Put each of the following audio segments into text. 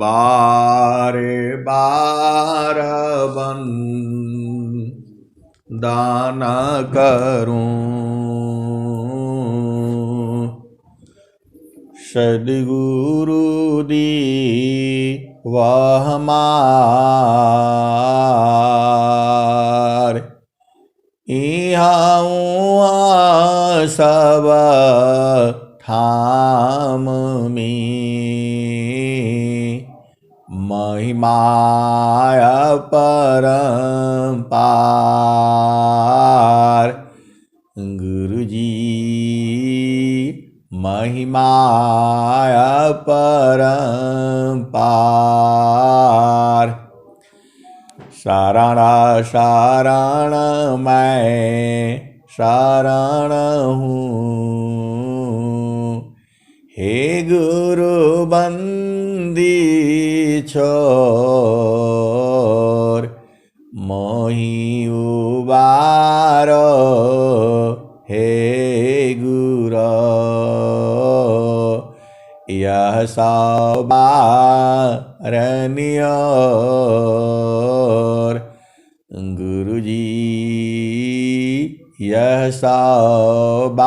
बारे बार दान करूं, सद्गुरु दी वह हमार, इहाँ सब थाम में महिमाय परम्पार। गुरुजी महिमाय परम्पार। शरण शरण मैं शरण हूँ, हे गुरु बंदी छोर, मोहि उबारो हे गुरु, यह सवारनियोर। गुरुजी यह सवारनियोर।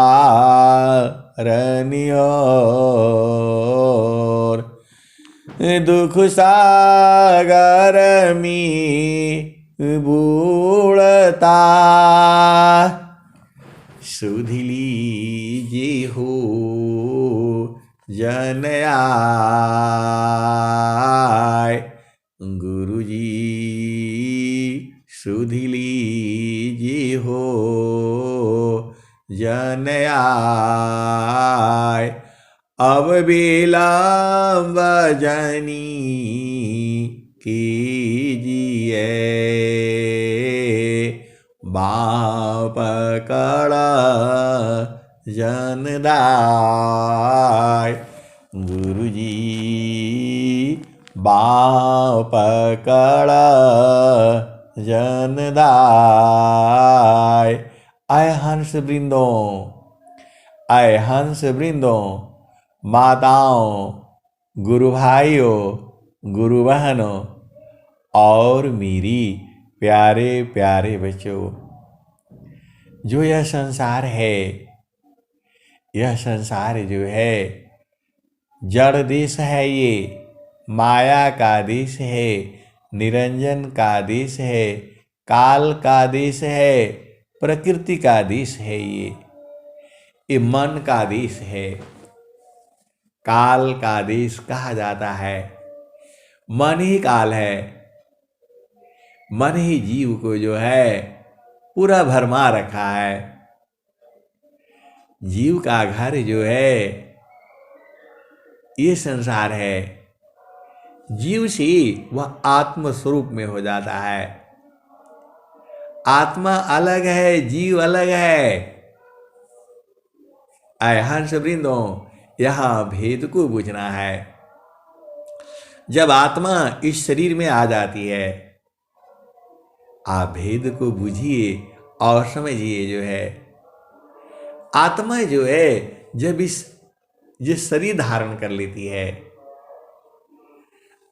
दुख सागर में बूढ़ता, सुध लीजिए हो जन आय। गुरुजी सुध लीजिए हो जन आय। अब विलंब जनी कीजिए, बाँह पकड़ जन दाय। गुरुजी बाँह पकड़ जन दाय। आय हंस वृंदों, आय हंस वृंदों, माताओं, गुरु भाइयों, गुरु बहनों और मेरी प्यारे प्यारे बच्चों, जो यह संसार है, यह संसार जो है जड़ देश है, ये माया का देश है, निरंजन का देश है, काल का देश है, प्रकृति का देश है। ये मन का देश है, काल का देश कहा जाता है। मन ही काल है, मन ही जीव को जो है पूरा भरमा रखा है। जीव का घर जो है ये संसार है। जीव से वह आत्म स्वरूप में हो जाता है। आत्मा अलग है, जीव अलग है। आय हंस वृंदों, यह भेद को बुझना है। जब आत्मा इस शरीर में आ जाती है, आप भेद को बुझिए और समझिए। जो है आत्मा जो है जब ये शरीर धारण कर लेती है,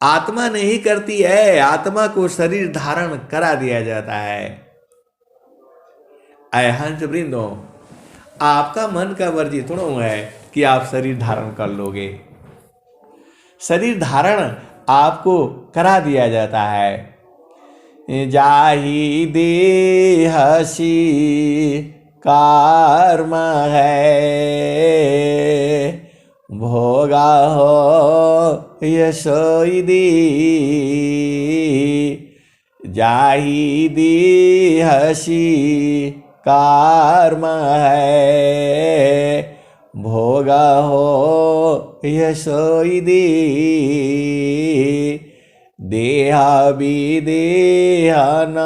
आत्मा नहीं करती है, आत्मा को शरीर धारण करा दिया जाता है। आय हंस वृंदों, आपका मन का वर्जित थोड़ा है कि आप शरीर धारण कर लोगे। शरीर धारण आपको करा दिया जाता है। जाहि देहसी कर्म है, भोगा हो यशोई दी। जाहि देहसी कर्म है, भोगा हो यशोई दी। देहा विदेहा न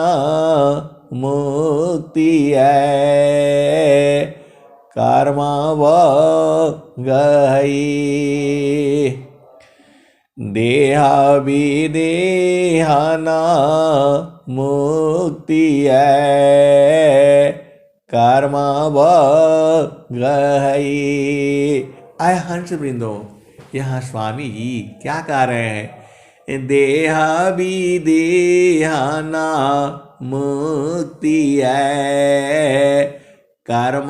मुक्ति है, कर्मा व गई। देहा विदेहा न मुक्ति है, कर्मा व गई। आय हंस वृंदों, यहाँ स्वामी जी क्या कह रहे हैं देह विदेहना मुक्ति है कर्म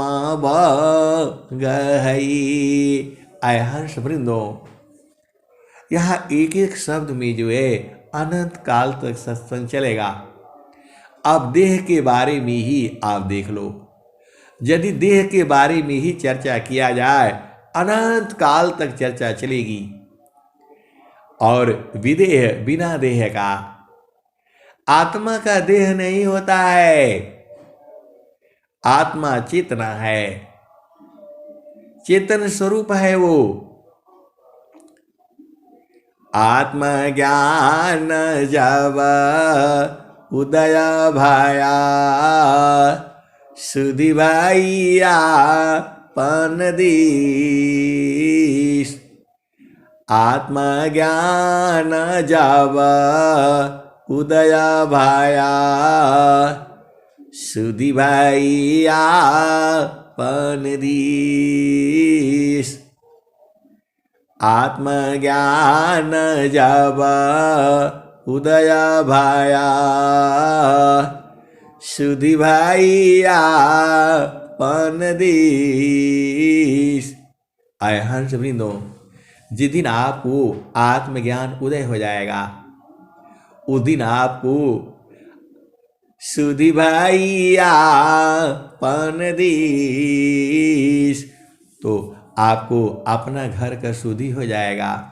गहई। आय हर्ष वृंदो, यहाँ एक एक शब्द में जो है अनंत काल तक सत्संग चलेगा। अब देह के बारे में ही आप देख लो, यदि देह के बारे में ही चर्चा किया जाए अनंत काल तक चर्चा चलेगी। और विदेह बिना देह का, आत्मा का देह नहीं होता है, आत्मा चेतना है, चेतन स्वरूप है वो। आत्मज्ञान जब उदय भया सुधि भैया पन दीस। आत्मज्ञान जब उदय भया सुधि भैया पन दीस। आत्मज्ञान जब उदय भया सुधि भैया पन दीस। आय हर्ष वृंदो, जिस दिन आपको आत्मज्ञान उदय हो जाएगा उस दिन आपको सुधि भैया पन दीस, तो आपको अपना घर का शुद्धि हो जाएगा।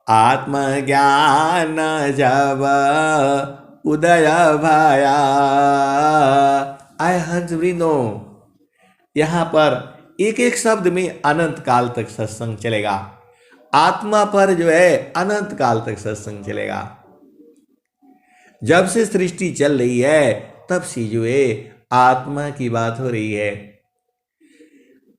आत्मज्ञान जब उदय भया। आय हंस वृंदो, यहाँ पर एक एक शब्द में अनंत काल तक सत्संग चलेगा। आत्मा पर जो है अनंत काल तक सत्संग चलेगा। जब से सृष्टि चल रही है तब से जो है आत्मा की बात हो रही है।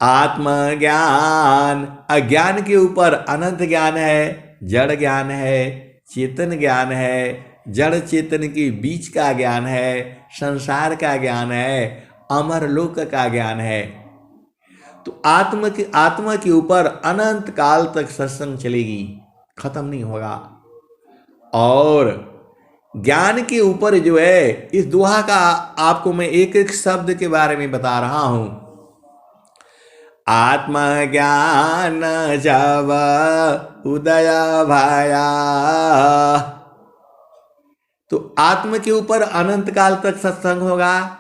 आत्मज्ञान, अज्ञान के ऊपर अनंत ज्ञान है, जड़ ज्ञान है, चेतन ज्ञान है, जड़ चेतन के बीच का ज्ञान है, संसार का ज्ञान है, अमर लोक का ज्ञान है। तो आत्मा के ऊपर अनंत काल तक सत्संग चलेगी, खत्म नहीं होगा। और ज्ञान के ऊपर जो है, इस दोहा का आपको मैं एक एक शब्द के बारे में बता रहा हूं। आत्मज्ञान जब उदय भया, तो आत्म के ऊपर अनंत काल तक सत्संग होगा,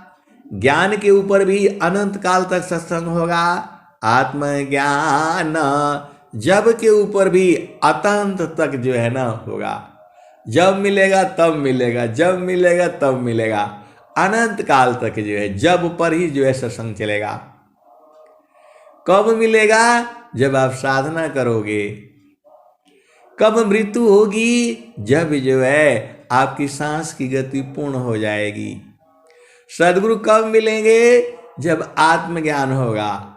ज्ञान के ऊपर भी अनंत काल तक सत्संग होगा। आत्मज्ञान जब के ऊपर भी अतंत तक जो है ना होगा। जब मिलेगा तब मिलेगा, जब मिलेगा तब मिलेगा, अनंत काल तक जो है जब पर ही जो है सत्संग चलेगा। कब मिलेगा? जब आप साधना करोगे। कब मृत्यु होगी? जब जो है आपकी सांस की गति पूर्ण हो जाएगी। सद्गुरु कब मिलेंगे? जब आत्मज्ञान होगा।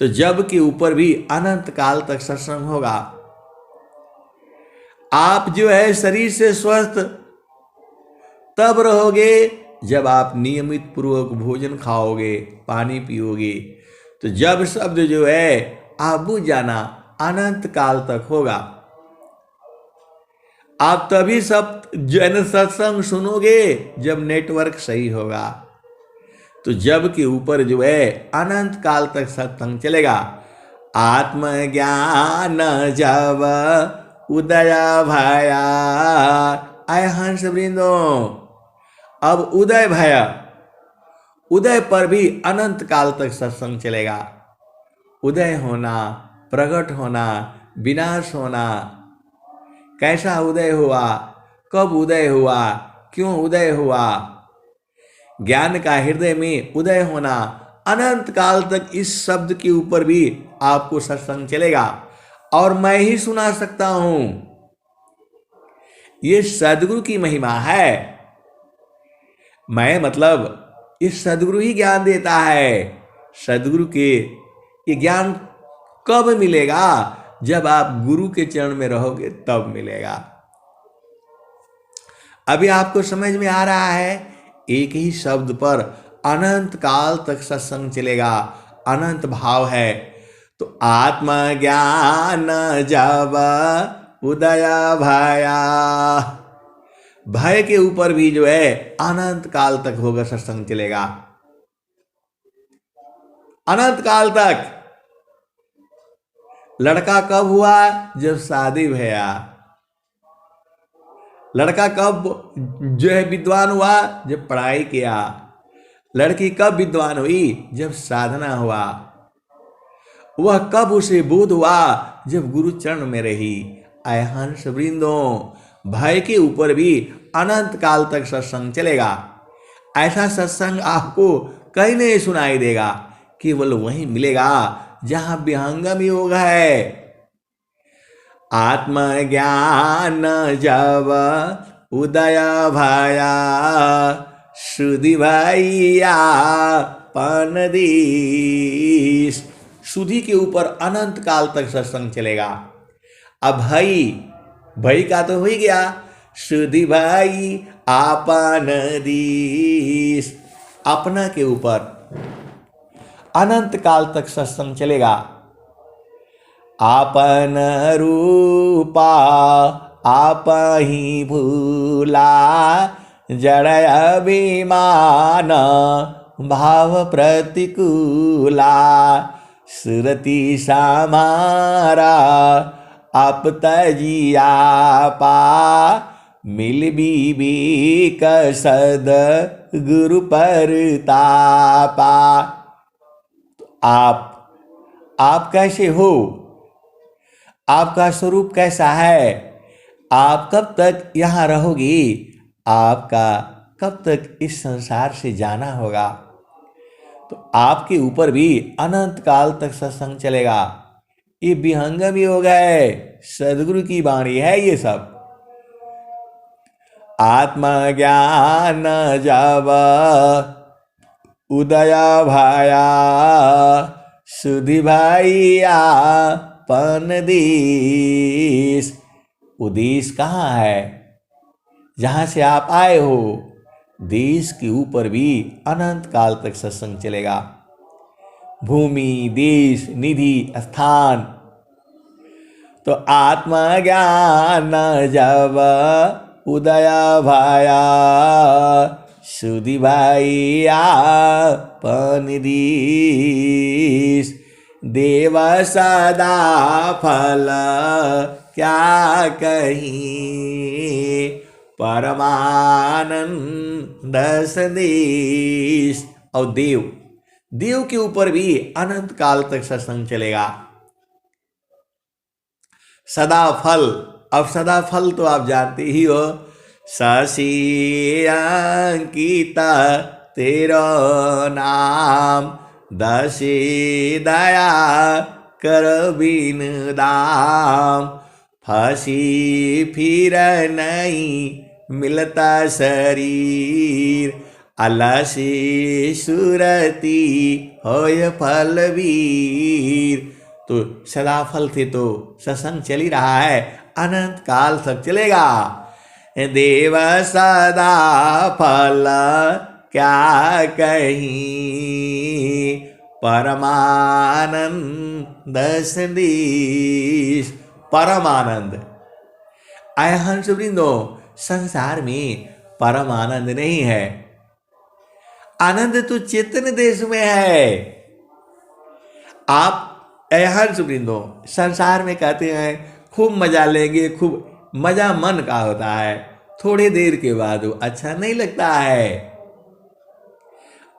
तो जब के ऊपर भी अनंत काल तक सत्संग होगा। आप जो है शरीर से स्वस्थ तब रहोगे जब आप नियमित पूर्वक भोजन खाओगे, पानी पियोगे। तो जब शब्द जो है आप बुझ जाना, अनंत काल तक होगा। आप तभी सब जन सत्संग सुनोगे जब नेटवर्क सही होगा। तो जब के ऊपर जो है अनंत काल तक सत्संग चलेगा। आत्मज्ञान जब उदय भया। आय हंस वृंदो, अब उदय भया, उदय पर भी अनंत काल तक सत्संग चलेगा। उदय होना, प्रकट होना, विनाश होना, कैसा उदय हुआ, कब उदय हुआ, क्यों उदय हुआ, ज्ञान का हृदय में उदय होना, अनंत काल तक इस शब्द के ऊपर भी आपको सत्संग चलेगा। और मैं ही सुना सकता हूं। ये सद्गुरु की महिमा है। मैं मतलब इस सद्गुरु ही ज्ञान देता है। सद्गुरु के ये ज्ञान कब मिलेगा? जब आप गुरु के चरण में रहोगे तब मिलेगा। अभी आपको समझ में आ रहा है, एक ही शब्द पर अनंत काल तक सत्संग चलेगा, अनंत भाव है। तो आत्मज्ञान जब उदया भया। भय के ऊपर भी जो है अनंत काल तक होगा, सत्संग चलेगा अनंत काल तक। लड़का कब हुआ? जब शादी भया। लड़का कब जो है विद्वान हुआ? जब पढ़ाई किया। लड़की कब विद्वान हुई? जब साधना हुआ। वह कब उसे बोध हुआ? जब गुरु चरण में रही। आय हंस वृंदों, भय के ऊपर भी अनंत काल तक सत्संग चलेगा। ऐसा सत्संग आपको कहीं नहीं सुनाई देगा, केवल वहीं मिलेगा जहां विहंगम योग है। आत्मज्ञान जब उदय भया, सुधि भैया पनदीस। सुधि के ऊपर अनंत काल तक सत्संग चलेगा। अब भाई का तो हो ही गया। सुधि भाई आपन दीस, अपना के ऊपर अनंत काल तक सत्संग चलेगा। आपन रूपा आप ही भूला, जड़ अभिमान भाव प्रतिकूला। सुरति समारा आप तजिया पा, मिल बीबी कसद गुरु परतापा। आप कैसे हो? आपका स्वरूप कैसा है? आप कब तक यहाँ रहोगी? आपका कब तक इस संसार से जाना होगा? तो आपके ऊपर भी अनंत काल तक सत्संग चलेगा। ये विहंगम योग है, सदगुरु की वाणी है ये सब। आत्मज्ञान जब उदय भया, सुधि भैया पनदीस। उदेश कहाँ है? जहां से आप आए हो। देश के ऊपर भी अनंत काल तक सत्संग चलेगा। भूमि, देश, निधि, स्थान। तो आत्मज्ञान जब उदय भया, सुधि भैया पनदीस। देव सदा फल क्या कहीं, परमानंद संदेश। और देव के ऊपर भी अनंत काल तक सत्संग चलेगा। सदा फल, अब सदा फल तो आप जानते ही हो। शशि अंकिता तेरा नाम, दशे दया कर बिन दाम। फंसी फिर नहीं मिलता शरीर, अलसी सुरती होय फलवीर। तो सदा फल थे तो सत्संग चल ही रहा है, अनंत काल तक चलेगा। देव सदा फल क्या कहीं, परमानंद संदेश। परम आनंद। आय हंस वृंदो, संसार में परम आनंद नहीं है। आनंद तो चेतन देश में है। आप हंस वृंदो, संसार में कहते हैं खूब मजा लेंगे, खूब मजा मन का होता है, थोड़ी देर के बाद वो अच्छा नहीं लगता है।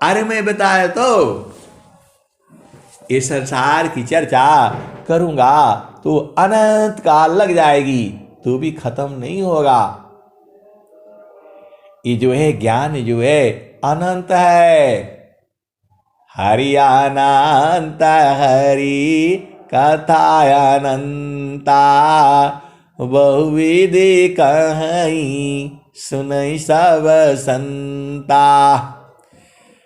अरे मैं बताया तो इस संसार की चर्चा करूंगा तो अनंत काल लग जाएगी, तो भी खत्म नहीं होगा। ये जो है ज्ञान जो है अनंत है। हरि अनंत हरि कथा अनंता, बहुविधि कहीं सुनई सब संता।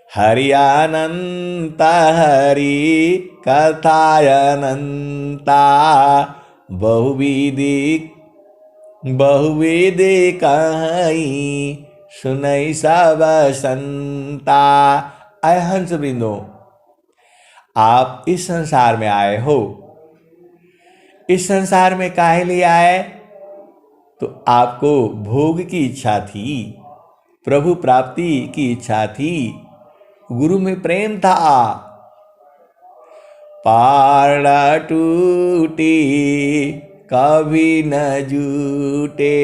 हरि अनंत हरि कथा अनंता, बहुविधि कहीं सुनई सब संता। आय हंस वृंदो, आप इस संसार में आए हो। इस संसार में काहे लिए आए? तो आपको भोग की इच्छा थी, प्रभु प्राप्ति की इच्छा थी, गुरु में प्रेम था। पाड़ा टूटी कभी न जूटे,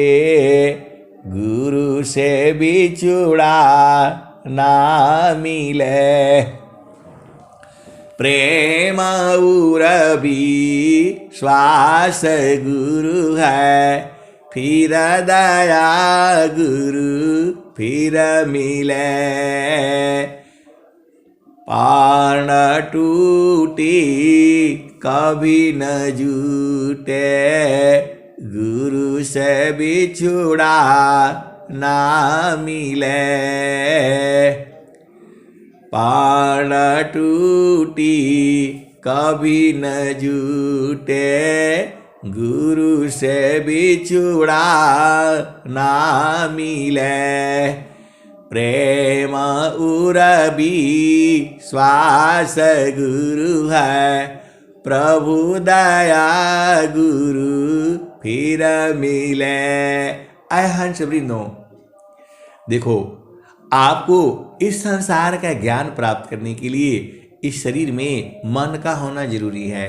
गुरु से बिछुड़ा ना मिले। प्रेम उरबी श्वास गुरु है, फिर दया गुरु फिर मिले। पाण टूटी कभी न जूटे, गुरु से बिछुड़ा ना मिले। पाण टूटी कभी न जूटे, गुरु से बिछुड़ा ना मिले। प्रेम उरबी श्वास गुरु है, प्रभु दया गुरु फिर मिले। आय हंस वृंदो, देखो आपको इस संसार का ज्ञान प्राप्त करने के लिए इस शरीर में मन का होना जरूरी है,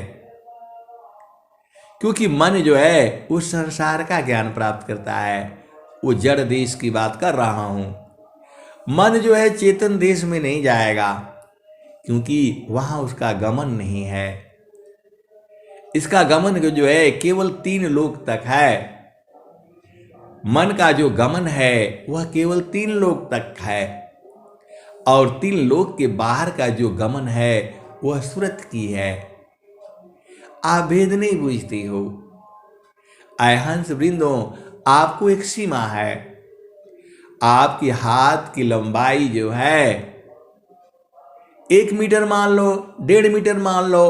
क्योंकि मन जो है उस संसार का ज्ञान प्राप्त करता है। वो जड़ देश की बात कर रहा हूं। मन जो है चेतन देश में नहीं जाएगा, क्योंकि वहां उसका गमन नहीं है। इसका गमन जो है केवल 3 लोक तक है। मन का जो गमन है वह केवल 3 लोक तक है, और 3 लोक के बाहर का जो गमन है वह सुरत की है। आप भेद नहीं बूझते हो। आय हंस वृंदो, आपको एक सीमा है। आपके हाथ की लंबाई जो है 1 मीटर मान लो, 1.5 मीटर मान लो,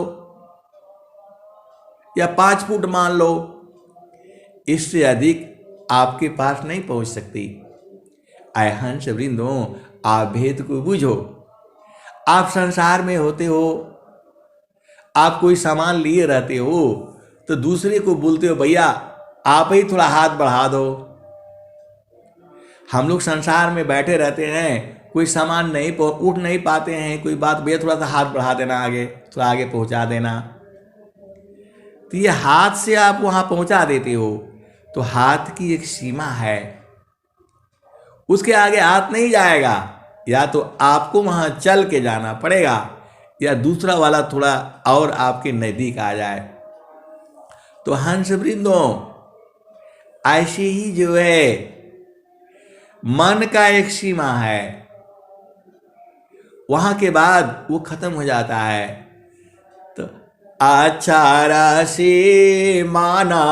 या 5 फुट मान लो, इससे अधिक आपके पास नहीं पहुंच सकती। आय हंस वृंदो, आप भेद को बूझो। आप संसार में होते हो, आप कोई सामान लिए रहते हो, तो दूसरे को बोलते हो भैया आप ही थोड़ा हाथ बढ़ा दो। हम लोग संसार में बैठे रहते हैं, कोई सामान नहीं उठ नहीं पाते हैं, कोई बात भैया थोड़ा सा हाथ बढ़ा देना, आगे थोड़ा आगे पहुंचा देना। तो ये हाथ से आप वहां पहुंचा देते हो, तो हाथ की एक सीमा है, उसके आगे हाथ नहीं जाएगा। या तो आपको वहां चल के जाना पड़ेगा, या दूसरा वाला थोड़ा और आपके नजदीक आ जाए। तो हंस वृंदो, ऐसे ही जो है मन का एक सीमा है, वहां के बाद वो खत्म हो जाता है। तो आचार से माना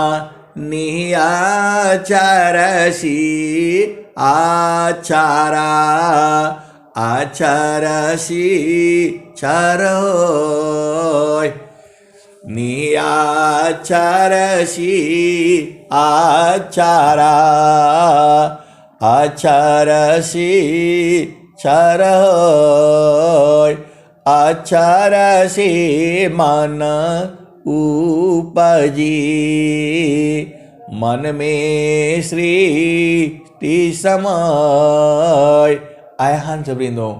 निचार सी, आचारा आचारसी चरोय, निचारसी आचारा आचारसी चरोय। आचारसी मन उपजी, मन में सृष्टि समय। आय हंस वृंदो,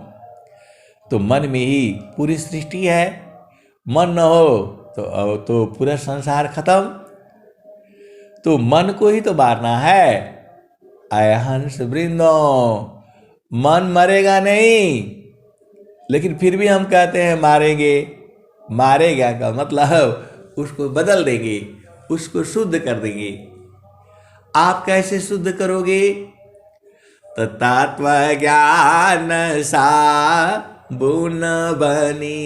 तो मन में ही पूरी सृष्टि है। मन न हो तो पूरा संसार खत्म। तो मन को ही तो मारना है। आय हंस वृंदो, मन मरेगा नहीं, लेकिन फिर भी हम कहते हैं मारेंगे। मारेगा का मतलब उसको बदल देंगे, उसको शुद्ध कर देंगे। आप कैसे शुद्ध करोगे? तो तत्व ज्ञान सा बुन बनी,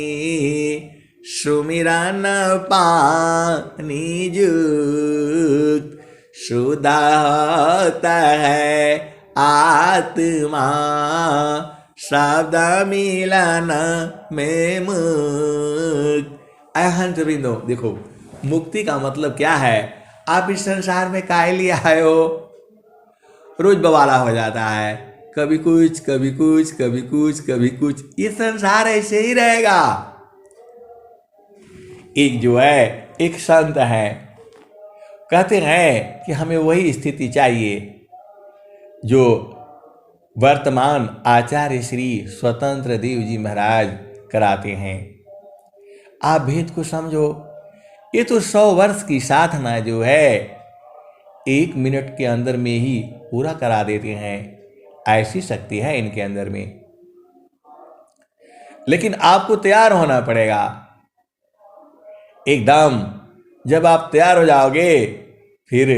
सुमिरन पानी जुत, शुद्ध होता है आत्मा, शब्द मिलन में मुक्त। हंस वृंदो, देखो मुक्ति का मतलब क्या है? आप इस संसार में काहे लिए आए हो? रोज बवाला हो जाता है, कभी कुछ कभी कुछ कभी कुछ कभी कुछ। ये संसार ऐसे ही रहेगा। एक जो है एक संत है, कहते हैं कि हमें वही स्थिति चाहिए जो वर्तमान आचार्य श्री स्वतंत्र देव जी महाराज कराते हैं। आप भेद को समझो। ये तो 100 वर्ष की साधना जो है 1 मिनट के अंदर में ही पूरा करा देते हैं। ऐसी शक्ति है इनके अंदर में, लेकिन आपको तैयार होना पड़ेगा एकदम। जब आप तैयार हो जाओगे फिर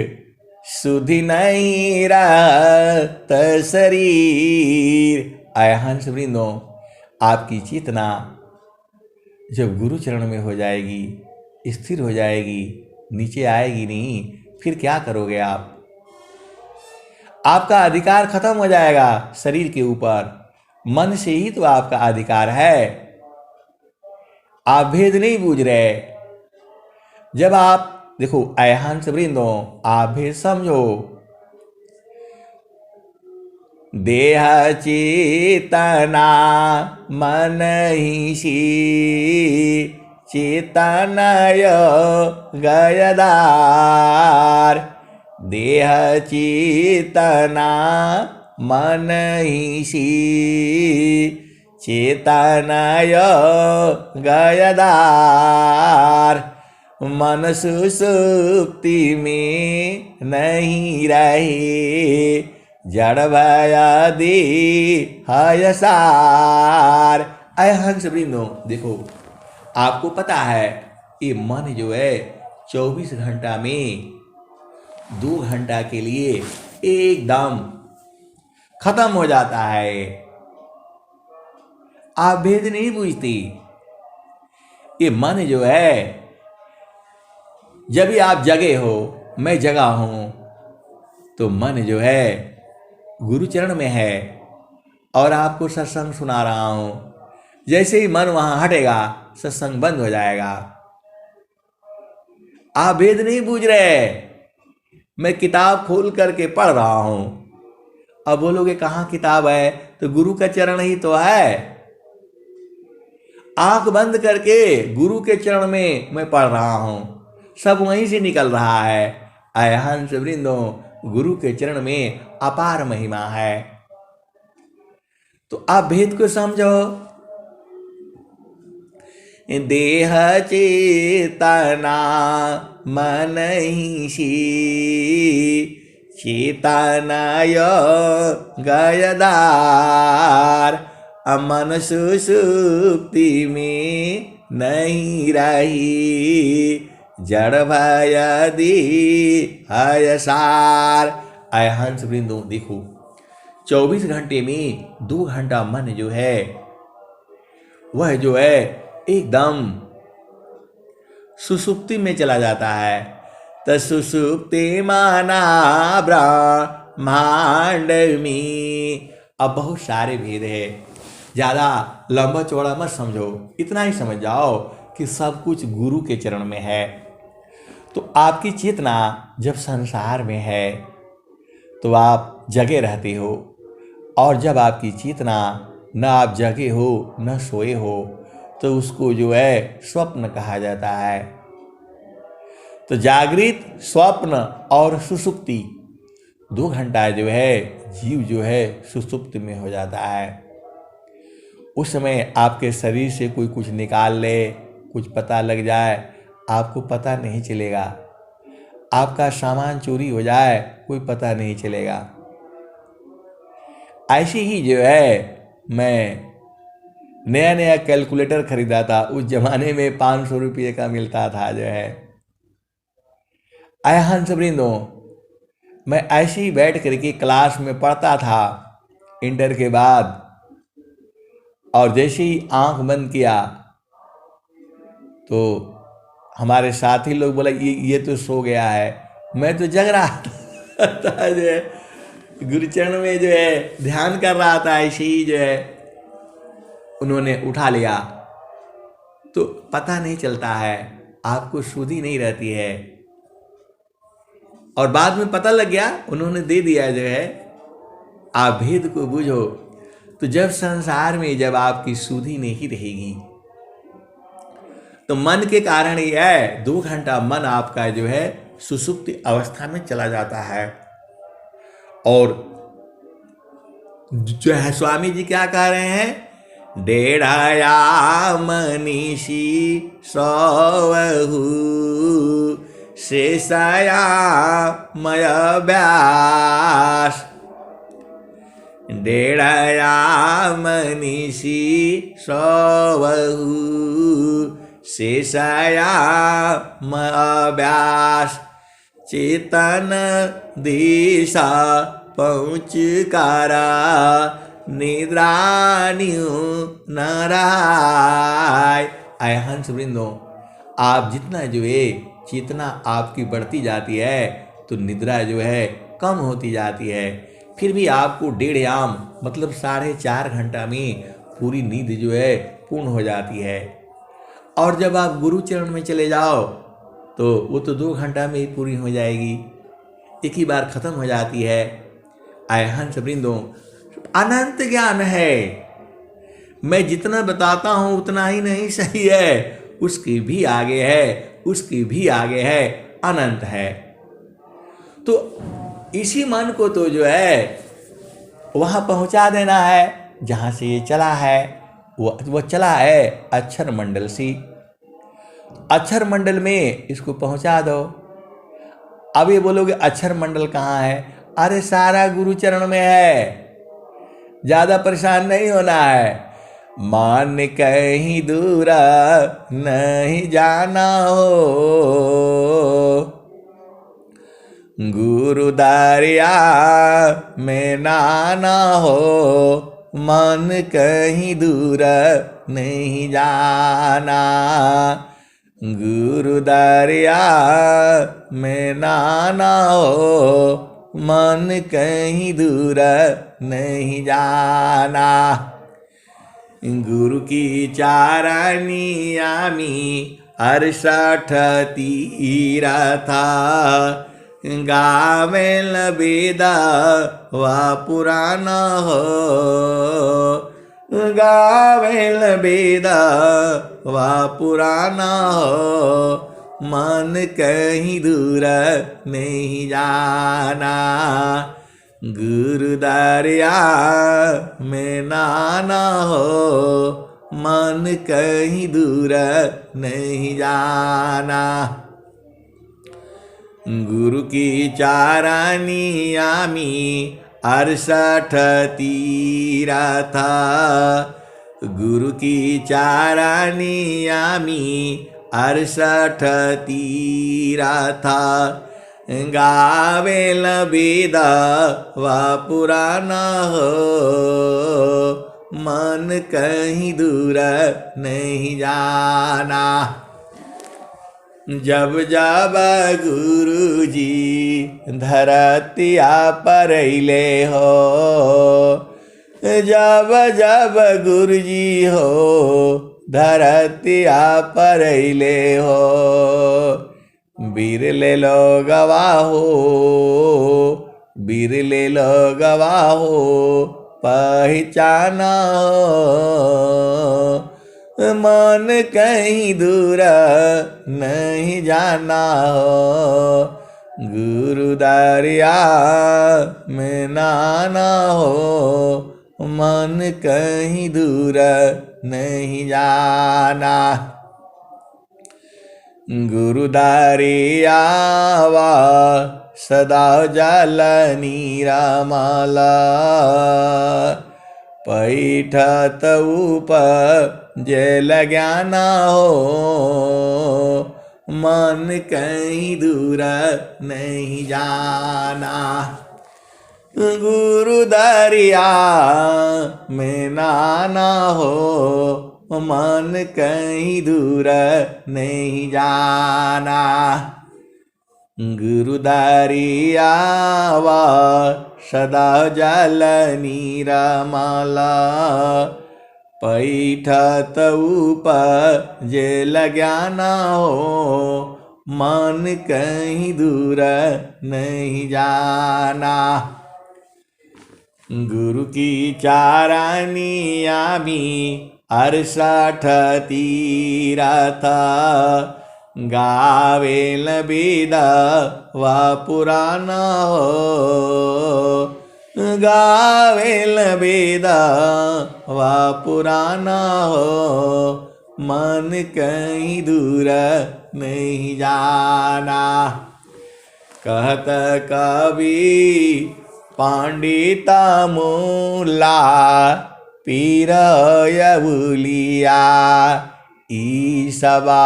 सुधि नहीं रहत शरीर। आय हंस वृंदो, आपकी चेतना जब गुरु चरण में हो जाएगी, स्थिर हो जाएगी, नीचे आएगी नहीं, फिर क्या करोगे आप? आपका अधिकार खत्म हो जाएगा शरीर के ऊपर। मन से ही तो आपका अधिकार है। आप भेद नहीं बूझ रहे। जब आप देखो हंस वृंदो, आप भेद समझो। देह चेतना मन ही सी चेतनय गयदार। देह चेतना मन ही सी चेतनय गयदार। मन सुसुप्ति में नहीं रहे, जड़ भयादि है सार। आय हंस वृंदो, देखो आपको पता है ये मन जो है 24 घंटा में 2 घंटा के लिए एकदम खत्म हो जाता है। आप भेद नहीं बूझती। ये मन जो है, जब भी आप जगे हो, मैं जगा हूं, तो मन जो है गुरुचरण में है और आपको सत्संग सुना रहा हूं। जैसे ही मन वहां हटेगा सत्संग बंद हो जाएगा। आप भेद नहीं बूझ रहे। मैं किताब खोल करके पढ़ रहा हूं। अब बोलोगे कहाँ किताब है? तो गुरु का चरण ही तो है। आंख बंद करके गुरु के चरण में मैं पढ़ रहा हूं, सब वहीं से निकल रहा है। आय हंस वृंदो, गुरु के चरण में अपार महिमा है। तो आप भेद को समझो। देह चेतना मन ही सी चेतनय गयदार। अमन सुसुप्ति में नहीं रही, जड़ भयादि है सार। आय हंस वृंदो, देखो 24 घंटे में 2 घंटा मन जो है वह जो है एकदम सुसुप्ति में चला जाता है। त सुसुप्ति माना ब्रह्मांड में। अब बहुत सारे भेद है, ज़्यादा लंबा चौड़ा मत समझो, इतना ही समझ जाओ कि सब कुछ गुरु के चरण में है। तो आपकी चेतना जब संसार में है तो आप जगे रहते हो, और जब आपकी चेतना न आप जगे हो न सोए हो तो उसको जो है स्वप्न कहा जाता है। तो जागृत, स्वप्न और सुसुप्ति 2 घंटा जो है जीव जो है सुसुप्ति में हो जाता है। उस समय आपके शरीर से कोई कुछ निकाल ले, कुछ पता लग जाए, आपको पता नहीं चलेगा। आपका सामान चोरी हो जाए, कोई पता नहीं चलेगा। ऐसे ही जो है मैं नया नया कैलकुलेटर खरीदा था, उस जमाने में 500 रुपये का मिलता था जो है। आय हंस वृंदो, मैं ऐसे ही बैठ करके क्लास में पढ़ता था इंटर के बाद, और जैसे ही आंख बंद किया तो हमारे साथी लोग बोला ये तो सो गया है। मैं तो जग रहा था जो है गुरुचरण में जो है ध्यान कर रहा था। ऐसे ही जो है उन्होंने उठा लिया, तो पता नहीं चलता है, आपको सुधि नहीं रहती है। और बाद में पता लग गया, उन्होंने दे दिया जो है। आप भेद को बुझो। तो जब संसार में जब आपकी सुधि नहीं रहेगी तो मन के कारण ही है 2 घंटा मन आपका जो है सुषुप्ति अवस्था में चला जाता है। और जो है स्वामी जी क्या कह रहे हैं, डेढ़या मनीषी सौवहु शेषया मय व्यास। डेढ़या मनीषी सौवहु शेषया मय व्यास। चेतन दिशा पहुँच कारा निद्रानियु नाराय। आय हंस वृंदो, आप जितना जो है चेतना आपकी बढ़ती जाती है तो निद्रा जो है कम होती जाती है। फिर भी आपको 1.5 याम मतलब 4.5 घंटा में पूरी नींद जो है पूर्ण हो जाती है। और जब आप गुरु चरण में चले जाओ तो वो तो 2 घंटा में ही पूरी हो जाएगी, एक ही बार खत्म हो जाती है। आय हंस वृंदों, अनंत ज्ञान है, मैं जितना बताता हूं उतना ही नहीं सही है, उसकी भी आगे है, उसकी भी आगे है, अनंत है। तो इसी मन को तो जो है वहां पहुंचा देना है जहां से ये चला है। वो चला है अक्षर मंडल से, अक्षर मंडल में इसको पहुंचा दो। अब ये बोलोगे अक्षर मंडल कहाँ है, अरे सारा गुरु चरण में है, ज्यादा परेशान नहीं होना है। मान कहीं दूरा नहीं जाना हो, गुरु दरिया में नाना हो। मन कहीं दूर नहीं जाना, गुरु दरिया में नाना हो। मन कहीं दूर नहीं जाना, गुरु की चारणी आमी 68 तीरथा। गावेल वेदा वा पुराना हो, गावेल वेदा वा पुराना हो। मन कहीं दूर नहीं जाना, गुरु दरिया में नाना हो। मन कहीं दूर नहीं जाना, गुरु की चारणी आमी 68 तीरथा। गुरु की चारणी आमी 68 तीरथा। गावेल वेदा वा पुराना हो। मन कहीं दूर नहीं जाना, जब जब गुरु जी धरतिया पर अइले हो। जब जब गुरु जी हो धरतिया पर अइले हो। बिरले लोगवा हो, बिरले लोगवा हो पहचाना हो। मन कहीं दूर नहीं जाना हो, गुरु दरिया में नाना हो। मन कहीं दूर नहीं जाना, गुरु दरिया वा सदा जल नीरमाला। पैठत ऊपर जल ज्ञाना हो। मन कहीं दूर नहीं जाना, गुरु दरिया में नाना हो। मन कहीं दूर नहीं जाना, गुरु दरिया वा सदा जल नीरमाला। पैठत ऊपर जल ज्ञाना हो। मन कहीं दूर नहीं जाना, गुरु की चारणी आमी 68 तीरथा। गावेल वेद वा पुराण हो, गावेल वेद वा पुराण हो, मन कहीं दूर नहीं जाना। कहत कवि पंडिता मूला पीर यबुलिया, ई सबा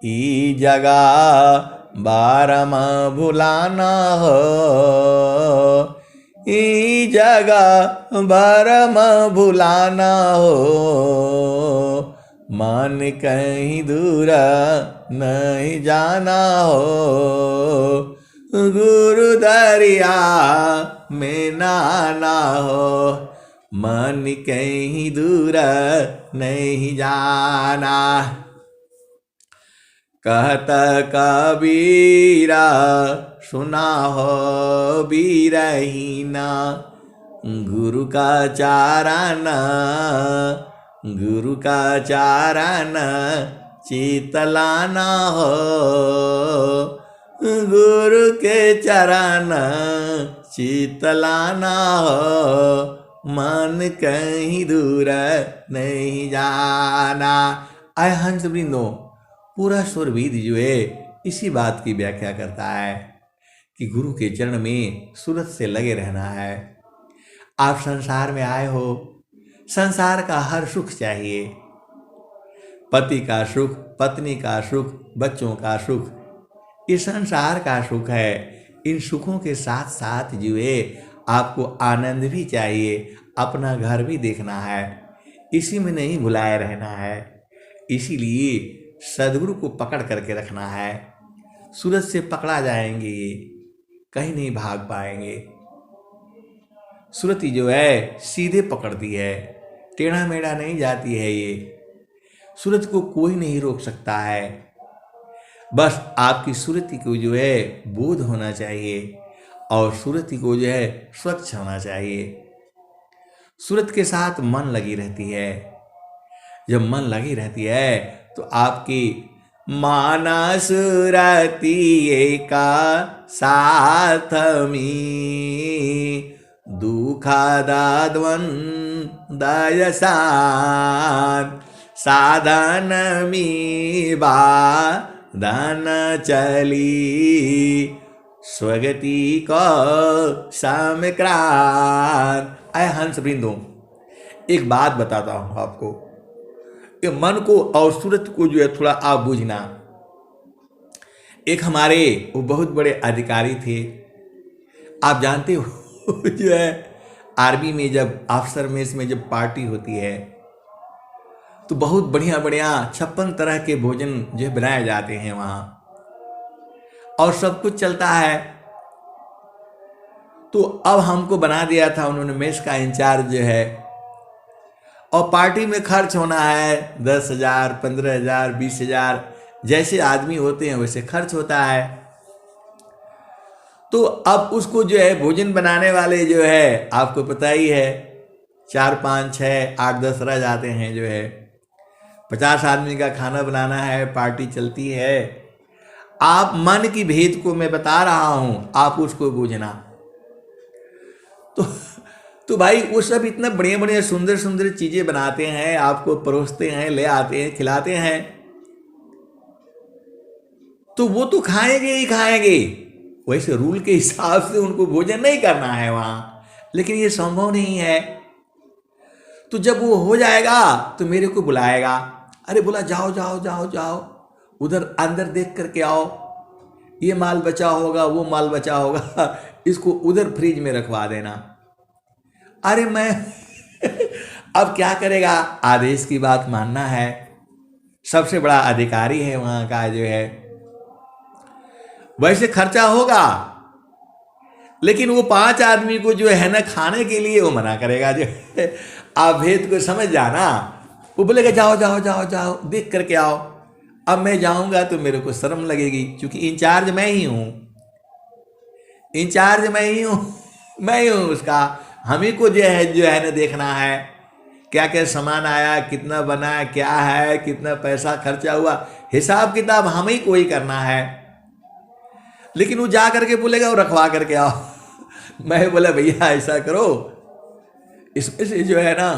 ई जगा बारम भुलाना हो, ई जगह बारम भुलाना हो, मन कहीं दूर नहीं जाना हो, गुरु दरिया में नाना हो, मन कहीं दूर नहीं जाना। कहत कबीरा सुना हो बीरहीना, गुरु का चाराना, गुरु का चाराना चितलाना हो, गुरु के चरण चितलाना हो, मन कहीं दूर नहीं जाना। आय हंस वृंदो, पूरा सुरवीद जो है इसी बात की व्याख्या करता है कि गुरु के चरण में सूरत से लगे रहना है। आप संसार में आए हो, संसार का हर सुख चाहिए, पति का सुख, पत्नी का सुख, बच्चों का सुख, इस संसार का सुख है। इन सुखों के साथ साथ जो है आपको आनंद भी चाहिए, अपना घर भी देखना है, इसी में नहीं भुलाए रहना है। इसीलिए सदगुरु को पकड़ करके रखना है। सूरत से पकड़ा जाएंगे ये, कहीं नहीं भाग पाएंगे। सुरती जो है सीधे पकड़ती है, टेढ़ा मेढ़ा नहीं जाती है ये। सूरत को कोई नहीं रोक सकता है, बस आपकी सुरती को जो है बोध होना चाहिए और सुरती को जो है स्वच्छ होना चाहिए। सूरत के साथ मन लगी रहती है, जब मन लगी रहती है तो आपकी माना सुरती का साथ में दुखा दाद्वन दयसान साधन में बाधन चली स्वगति को समक्रांत। आय हंस वृंदों, एक बात बताता हूँ आपको कि मन को और सूरत को जो है थोड़ा आप बूझना। एक हमारे वो बहुत बड़े अधिकारी थे, आप जानते हो जो है आर्मी में जब अफसर मेस में जब पार्टी होती है तो बहुत बढ़िया बढ़िया 56 तरह के भोजन जो है बनाए जाते हैं वहाँ और सब कुछ चलता है। तो अब हमको बना दिया था उन्होंने मेस का इंचार्ज जो है, और पार्टी में खर्च होना है 10,000, 15,000, 20,000, जैसे आदमी होते हैं वैसे खर्च होता है। तो अब उसको जो है भोजन बनाने वाले जो है आपको पता ही है 4, 5, 6, 8, 10 रह जाते हैं। जो है 50 आदमी का खाना बनाना है, पार्टी चलती है। आप मन की भेद को मैं बता रहा हूं, आप उसको बूझना। तो भाई वो सब इतना बढ़िया बढ़िया सुंदर सुंदर चीजें बनाते हैं, आपको परोसते हैं, ले आते हैं, खिलाते हैं, तो वो तो खाएंगे ही खाएंगे। वैसे रूल के हिसाब से उनको भोजन नहीं करना है वहां, लेकिन ये संभव नहीं है। तो जब वो हो जाएगा तो मेरे को बुलाएगा, अरे बोला जाओ जाओ जाओ जाओ उधर अंदर देख करके आओ, ये माल बचा होगा, वो माल बचा होगा, इसको उधर फ्रिज में रखवा देना। अरे मैं अब क्या करेगा, आदेश की बात मानना है। सबसे बड़ा अधिकारी है वहां का जो है, वैसे खर्चा होगा लेकिन वो 5 आदमी को जो है ना खाने के लिए वो मना करेगा। जो है आप भेद को समझ जाना। वो बोलेगा जाओ जाओ जाओ जाओ देख करके आओ। अब मैं जाऊंगा तो मेरे को शर्म लगेगी, क्योंकि इंचार्ज मैं ही हूं, इंचार्ज मैं ही हूं, मैं ही हूं उसका। हम ही को जो है ना देखना है क्या क्या सामान आया, कितना बना, क्या है, कितना पैसा खर्चा हुआ, हिसाब किताब हमें ही कोई करना है। लेकिन वो जा करके बोलेगा वो रखवा करके आओ। मैं बोला भैया ऐसा करो, इसमें से जो है ना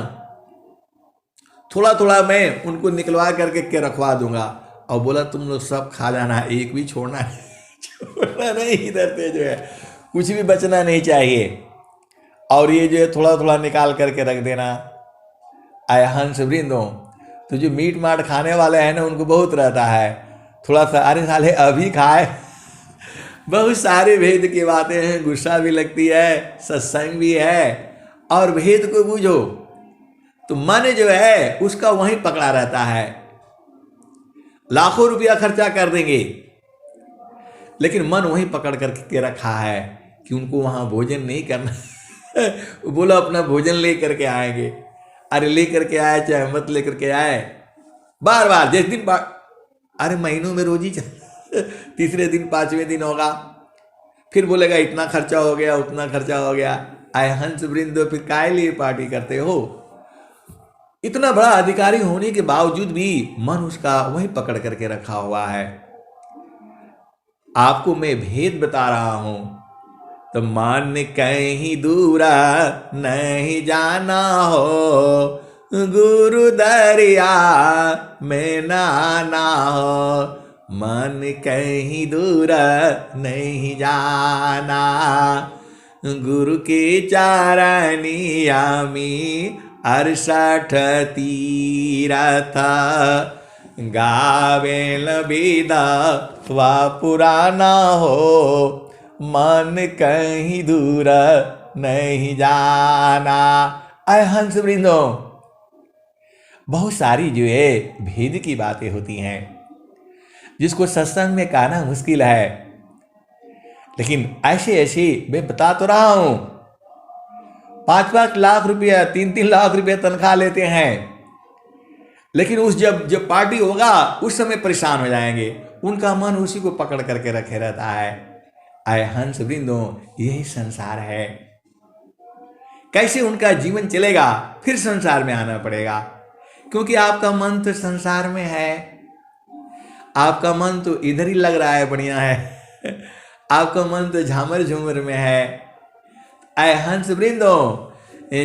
थोड़ा थोड़ा मैं उनको निकलवा करके के रखवा दूंगा। और बोला तुम लोग सब खा जाना, एक भी छोड़ना नहीं, छोड़ना नहीं, इधर से जो है कुछ भी बचना नहीं चाहिए। और ये जो है थोड़ा थोड़ा निकाल करके रख देना। आय हंस वृंदो, तो जो मीट माट खाने वाले हैं ना उनको बहुत रहता है थोड़ा सा, अरे साले अभी खाए। बहुत सारे भेद की बातें हैं, गुस्सा भी लगती है, सत्संग भी है, और भेद को बूझो तो मन जो है उसका वहीं पकड़ा रहता है। लाखों रुपया खर्चा कर देंगे लेकिन मन वहीं पकड़ करके रखा है कि उनको वहां भोजन नहीं करना। बोलो अपना भोजन ले करके आएंगे, अरे ले करके आए चाहे मत ले करके आए, बार बार जिस दिन अरे महीनों में रोज ही तीसरे दिन पांचवें दिन होगा, फिर बोलेगा इतना खर्चा हो गया, उतना खर्चा हो गया। आए हंस वृंदो, फिर काय लिए पार्टी करते हो? इतना बड़ा अधिकारी होने के बावजूद भी मन उसका वही पकड़ करके रखा हुआ है। आपको मैं भेद बता रहा हूं, तो मन कहीं दूरा नहीं जाना हो, गुरु दरिया में नहाना हो, मन कहीं दूरा नहीं जाना, गुरु की चारनिया में 68 तीरथ गावे लबीदा वा पुराना हो, मन कहीं दूर नहीं जाना। आय हंस वृंदो, बहुत सारी जो है भेद की बातें होती हैं जिसको सत्संग में कहना मुश्किल है, लेकिन ऐसे ऐसे मैं बता तो रहा हूं। 5-5 लाख रुपया, 3-3 लाख रुपया तनख्वाह लेते हैं, लेकिन उस जब पार्टी होगा उस समय परेशान हो जाएंगे, उनका मन उसी को पकड़ करके रखे रहता है। आय हंस वृंदो, यही संसार है। कैसे उनका जीवन चलेगा? फिर संसार में आना पड़ेगा, क्योंकि आपका मन तो संसार में है, आपका मन तो इधर ही लग रहा है, बढ़िया है। आपका मन तो झामर झूमर में है। आय हंस वृंदो,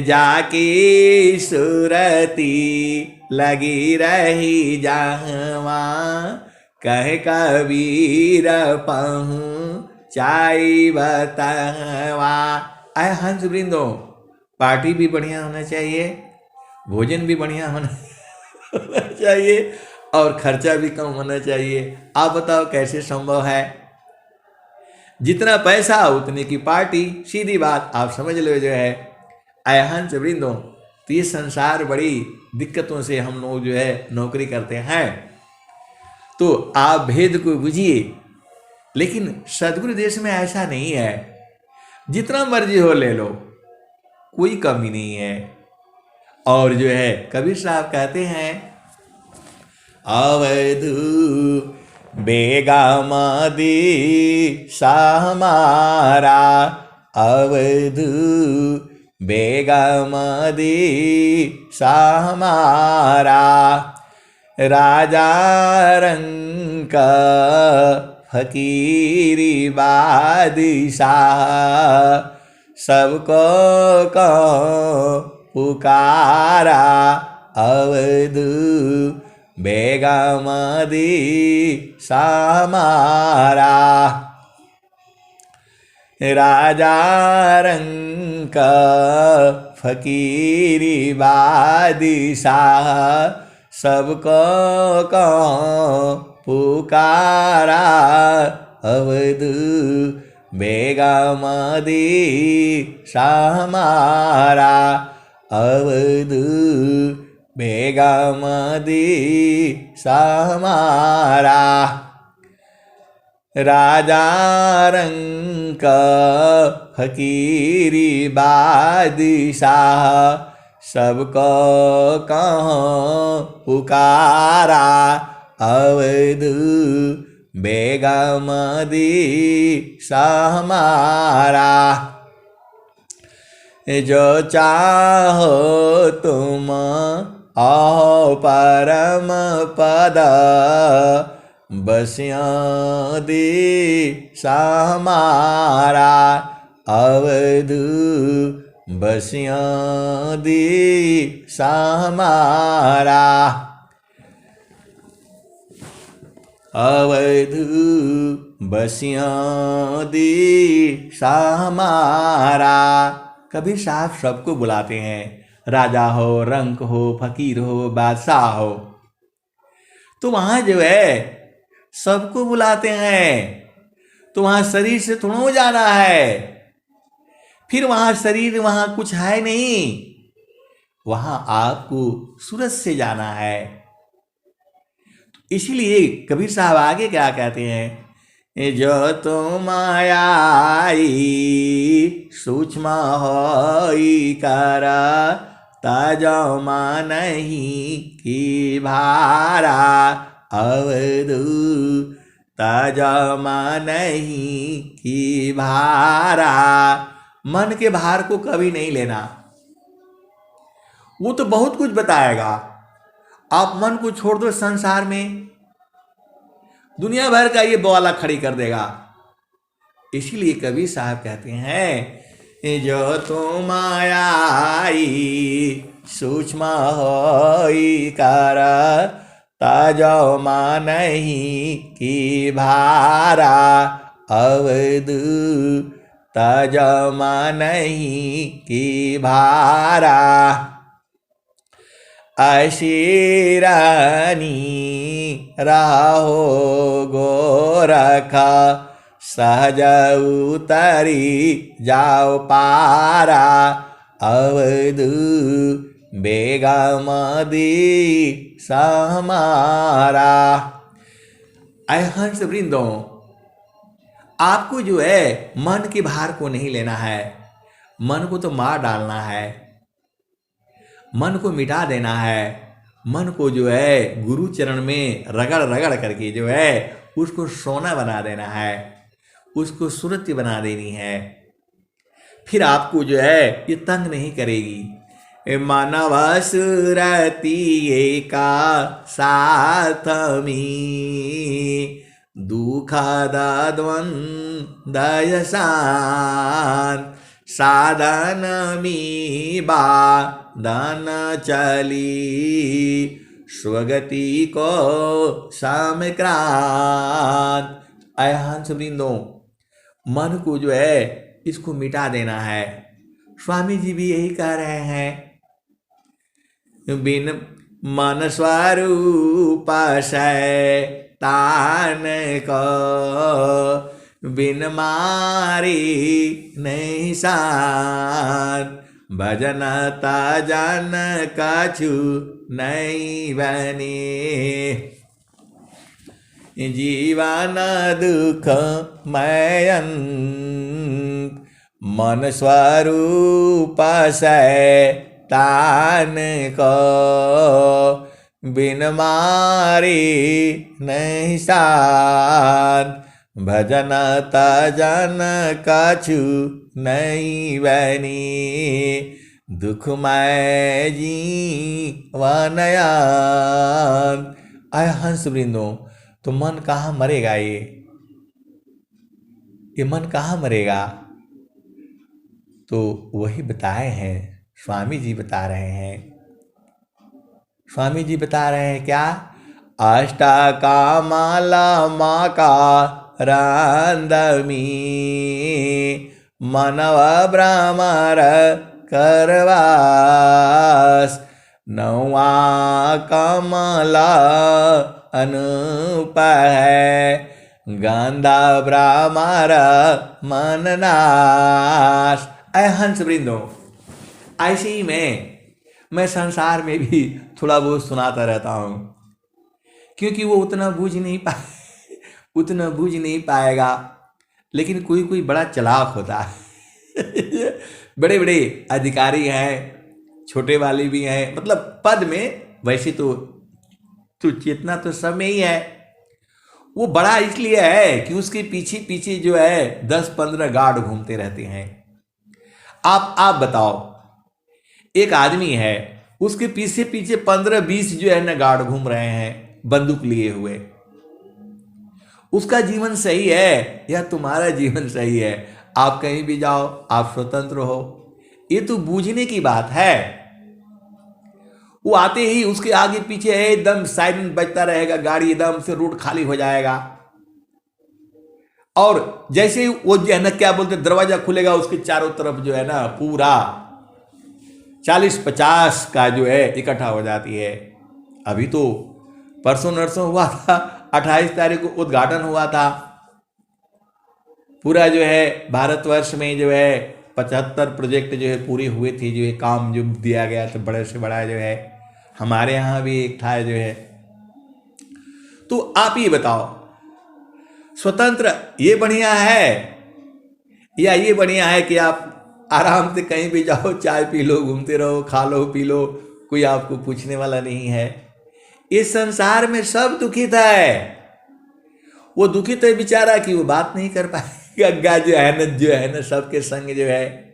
जाके सुरती लगी रही जहवा, कह कबीर पहुँचाई बतवा। आय हंस वृंदो, पार्टी भी बढ़िया होना चाहिए, भोजन भी बढ़िया होना चाहिए, और खर्चा भी कम होना चाहिए। आप बताओ कैसे संभव है? जितना पैसा उतने की पार्टी, सीधी बात, आप समझ लो जो है। आय हंस वृंदो, तो ये संसार बड़ी दिक्कतों से हम लोग जो है नौकरी करते हैं, तो आप भेद को बुझिए। लेकिन सदगुरु देश में ऐसा नहीं है, जितना मर्जी हो ले लो, कोई कमी नहीं है। और जो है कबीर साहब कहते हैं, अवधू बेगामादी साहमारा, अवधू बेगामादी साहमारा, राजा रंग फकीरी बादशाह, सबको को पुकारा, अवधू बेगामादी सामारा, राजा रंग फकीरी बादशाह, सबको को पुकारा, अवधू बेगामादी सामारा, अवधू बेगामादी सामारा, राजा रंग फकीरी बादशाह, सबको कहाँ पुकारा, अवधू बेगामादी सामारा, जो चाहो तुम आओ परम पद बस्या देसा हमारा अवधू बस्या देसा हमारा अवधू बस्या देसा हमारा। कबीर साहब सबको बुलाते हैं, राजा हो, रंक हो, फकीर हो, बादशाह हो, तो वहां जो है सबको बुलाते हैं। तो वहां शरीर से थोड़ा जाना है, फिर वहां शरीर वहां कुछ है नहीं, वहां आपको सूरज से जाना है। इसीलिए कबीर साहब आगे क्या कहते हैं, जो तुम आई सूक्ष्म होई कर तजमा नहीं की भारा अवधू तजमा नहीं की भारा। मन के भार को कभी नहीं लेना, वो तो बहुत कुछ बताएगा। आप मन को छोड़ दो, संसार में दुनिया भर का ये बवाला खड़ी कर देगा। इसीलिए कबीर साहब कहते हैं, जो तुम आई सूक्ष्म होई कर तजमा नहीं की भारा अवधू तजमा नहीं की भारा। ऐसी रानी राहो गोरखा सहज उतरी जाओ पारा अवधू बेगम दी समारा। ऐ हंस वृंदों, आपको जो है मन के भार को नहीं लेना है, मन को तो मार डालना है, मन को मिटा देना है। मन को जो है गुरु चरण में रगड़ रगड़ करके जो है उसको सोना बना देना है, उसको सुरति बना देनी है। फिर आपको जो है ये तंग नहीं करेगी। मानव सुरति एका साथ में दुख द्वंद्व शांत साधन में बाधन चली स्वगति को समक्रांत। आय हंस वृंदों, मन को जो है इसको मिटा देना है। स्वामी जी भी यही कह रहे हैं, बिन मन स्वरूप शैतान को बिन मारी नहीं शांत भजन तजन कछु नहीं बने। जीवन दुख मयन मन स्वरूप शैतान को बिन मारी नहीं शांत भजन तजन कछु नहीं बनी। दुखमय जीवन आय हंस वृंदों, तो मन कहाँ मरेगा? ये मन कहाँ मरेगा? तो वही बताए हैं, स्वामी जी बता रहे हैं। स्वामी जी बता रहे हैं क्या? अष्टकामाला माँ का रांदमी मनव भ्रमर करवास नौवा कमला अनुप है गंधा भ्रमर मननाश। ऐ हंस वृंदों, ऐसे ही मैं संसार में भी थोड़ा बहुत सुनाता रहता हूँ, क्योंकि वो उतना बूझ नहीं पाएगा। लेकिन कोई कोई बड़ा चालाक होता है बड़े बड़े अधिकारी हैं, छोटे वाले भी हैं, मतलब पद में वैसे तो चेतना तो सब में ही है। वो बड़ा इसलिए है कि उसके पीछे पीछे जो है 10-15 गार्ड घूमते रहते हैं। आप बताओ, एक आदमी है, उसके पीछे पीछे 15-20 जो है ना गार्ड घूम रहे हैं बंदूक लिए हुए। उसका जीवन सही है या तुम्हारा जीवन सही है? आप कहीं भी जाओ, आप स्वतंत्र हो, ये तो बूझने की बात है। वो आते ही उसके आगे पीछे एकदम साइरन बजता रहेगा, गाड़ी एकदम से रोड खाली हो जाएगा। और जैसे ही वो जो है ना क्या बोलते दरवाजा खुलेगा, उसके चारों तरफ जो है ना पूरा 40-50 का जो है इकट्ठा हो जाती है। अभी तो परसों नरसों हुआ था, 28 तारीख को उद्घाटन हुआ था। पूरा जो है भारतवर्ष में जो है 75 प्रोजेक्ट जो है पूरे हुए थे, जो है काम जो दिया गया था बड़े से बड़ा जो है, हमारे यहाँ भी एक था जो है। तो आप ये बताओ, स्वतंत्र ये बढ़िया है या ये बढ़िया है कि आप आराम से कहीं भी जाओ, चाय पी लो, घूमते रहो, खा लो, पी लो, कोई आपको पूछने वाला नहीं है? इस संसार में सब दुखित है। वो दुखित है बेचारा कि वो बात नहीं कर पाएगा, जो है ना सबके संग जो है,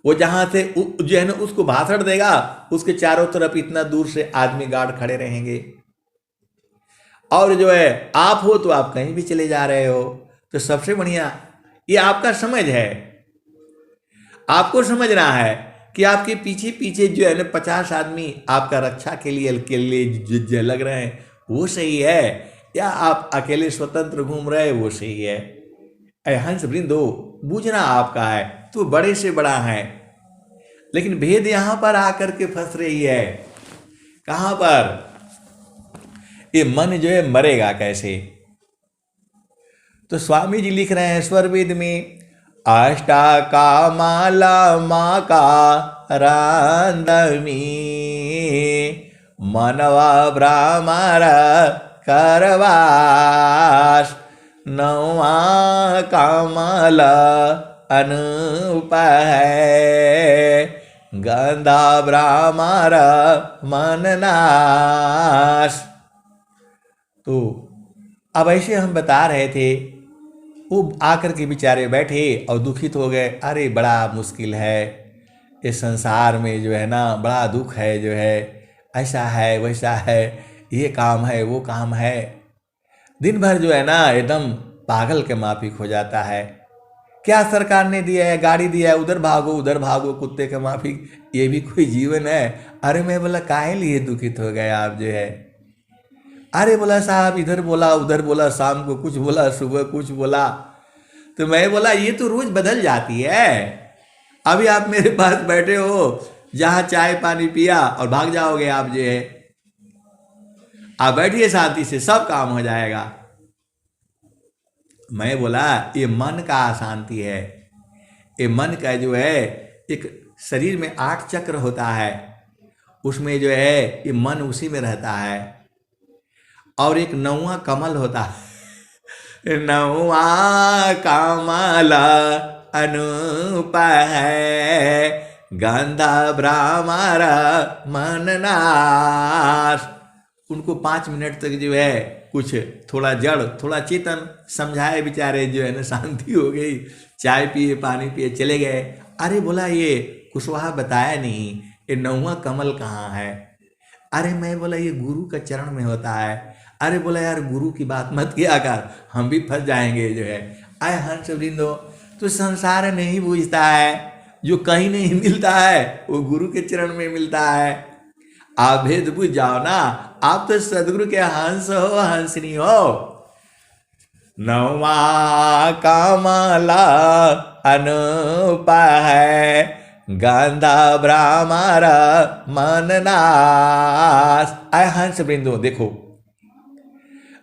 वो जहां से जो है ना उसको भाषण देगा, उसके चारों तरफ इतना दूर से आदमी गार्ड खड़े रहेंगे। और जो है आप हो तो आप कहीं भी चले जा रहे हो। तो सबसे बढ़िया ये आपका समझ है, आपको समझना है कि आपके पीछे पीछे जो है ना 50 आदमी आपका रक्षा के लिए जो लग रहे हैं, वो सही है या आप अकेले स्वतंत्र घूम रहे वो सही है? हंस वृंदो, बूझना आपका है, तो बड़े से बड़ा है। लेकिन भेद यहां पर आकर के फंस रही है। कहां पर? ये मन जो है मरेगा कैसे? तो स्वामी जी लिख रहे हैं स्वरवेद में, अष्टाकामाला माँ का रांदमी मनवा भ्रामर करवास नवा कमल अनूप है गंधा भ्रामर मननाश। तो अब ऐसे हम बता रहे थे, वो आकर के बेचारे बैठे और दुखित हो गए। अरे बड़ा मुश्किल है इस संसार में, जो है ना बड़ा दुख है, जो है ऐसा है वैसा है, ये काम है वो काम है। दिन भर जो है ना एकदम पागल के माफिक हो जाता है। क्या सरकार ने दिया है, गाड़ी दिया है, उधर भागो कुत्ते के माफिक, ये भी कोई जीवन है? अरे मैं बोला काहे लिए दुखित हो गए आप जो है? अरे बोला साहब इधर बोला उधर बोला, शाम को कुछ बोला, सुबह कुछ बोला। तो मैं बोला ये तो रोज बदल जाती है। अभी आप मेरे पास बैठे हो, जहां चाय पानी पिया और भाग जाओगे आप जो है। आप बैठिए शांति से, सब काम हो जाएगा। मैं बोला ये मन का अशांति है। ये मन का जो है, एक शरीर में 8 चक्र होता है, उसमें जो है ये मन उसी में रहता है। और एक 9वां कमल होता है, 9वां कमल अनूप है गंधा भ्रामर मननाश। उनको 5 मिनट तक जो है कुछ थोड़ा जड़ थोड़ा चेतन समझाए, बेचारे जो है ना शांति हो गई, चाय पिए पानी पिए चले गए। अरे बोला ये कुशवाहा बताया नहीं, ये 9वां कमल कहाँ है? अरे मैं बोला ये गुरु का चरण में होता है। अरे बोला यार गुरु की बात मत किया कर, हम भी फंस जाएंगे जो है। आए हंस वृंदो, तो संसार नहीं बूझता है, जो कहीं नहीं मिलता है वो गुरु के चरण में मिलता है। आप भेद बुझ जाओ ना, आप तो सदगुरु के हंस हो, हंसनी हो। 9वां कमला अनूप है गंधा भ्रामर मननाश। आए हंस वृंदो, देखो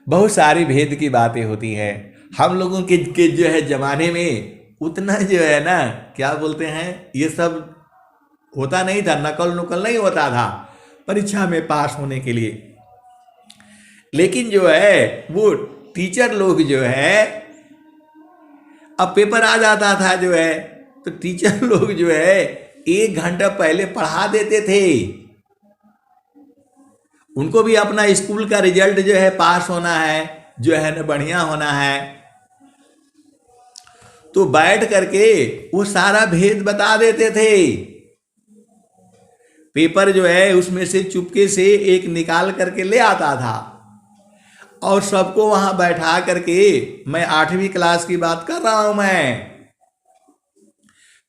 बहुत सारी भेद की बातें होती हैं। हम लोगों के जो है जमाने में उतना जो है ना क्या बोलते हैं, ये सब होता नहीं था, नकल नुकल नहीं होता था परीक्षा में पास होने के लिए। लेकिन जो है वो टीचर लोग जो है, अब पेपर आ जाता था जो है, तो टीचर लोग जो है 1 घंटा पहले पढ़ा देते थे। उनको भी अपना स्कूल का रिजल्ट जो है पास होना है, जो है ना बढ़िया होना है। तो बैठ करके वो सारा भेद बता देते थे। पेपर जो है उसमें से चुपके से एक निकाल करके ले आता था और सबको वहां बैठा करके, मैं 8वीं क्लास की बात कर रहा हूं, मैं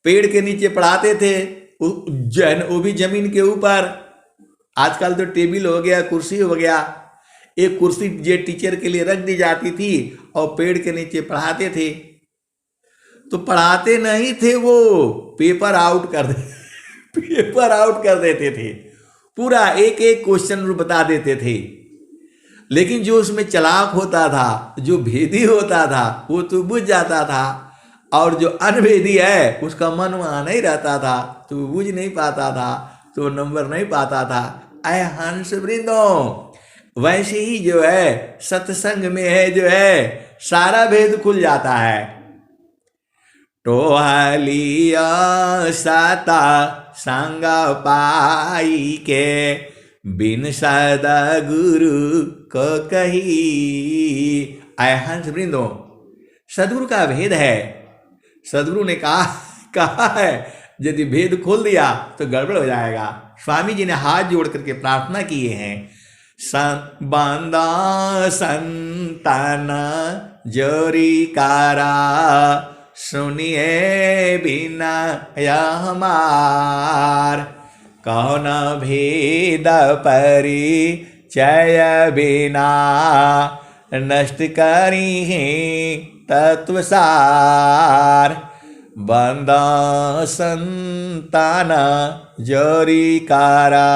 पेड़ के नीचे पढ़ाते थे, वो भी जमीन के ऊपर। आजकल तो टेबल हो गया, कुर्सी हो गया। एक कुर्सी जे टीचर के लिए रख दी जाती थी और पेड़ के नीचे पढ़ाते थे। तो पढ़ाते नहीं थे वो, पेपर आउट कर दे पेपर आउट कर देते थे। पूरा एक एक क्वेश्चन बता देते थे। लेकिन जो उसमें चालाक होता था, जो भेदी होता था, वो तो बुझ जाता था, और जो अनभेदी है उसका मन वहां नहीं रहता था, तो वो बुझ नहीं पाता था, तो नंबर नहीं पाता था। ऐ हंस वृंदो, वैसे ही जो है सत्संग में है जो है सारा भेद खुल जाता है। टोहलिया साता संग पाई के, बिन सदा गुरु को कही। आय हंस वृंदो, सदगुरु का भेद है। सदगुरु ने कहा है यदि भेद खोल दिया तो गड़बड़ हो जाएगा। स्वामी जी ने हाथ जोड़ करके प्रार्थना किए हैं, बांदा संतान जोरी कारा, सुनिए बिना या हमार, कौन भेद परिचय बिना, नष्ट करी है तत्व सार, बंदा संतान जोरी कारा,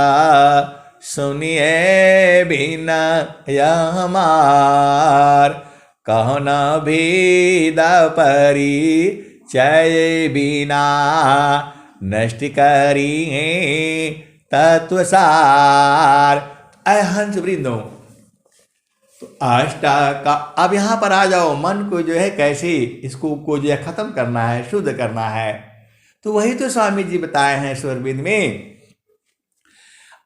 सुनिए बिना या हमार, कौन भेद परिचय बिना, नष्ट करी है तत्व सार। ऐ हंस वृंदो, तो अष्टाका, अब यहां पर आ जाओ, मन को जो है कैसे इसको को जो है खत्म करना है, शुद्ध करना है। तो वही तो स्वामी जी बताए हैं स्वरवेद में,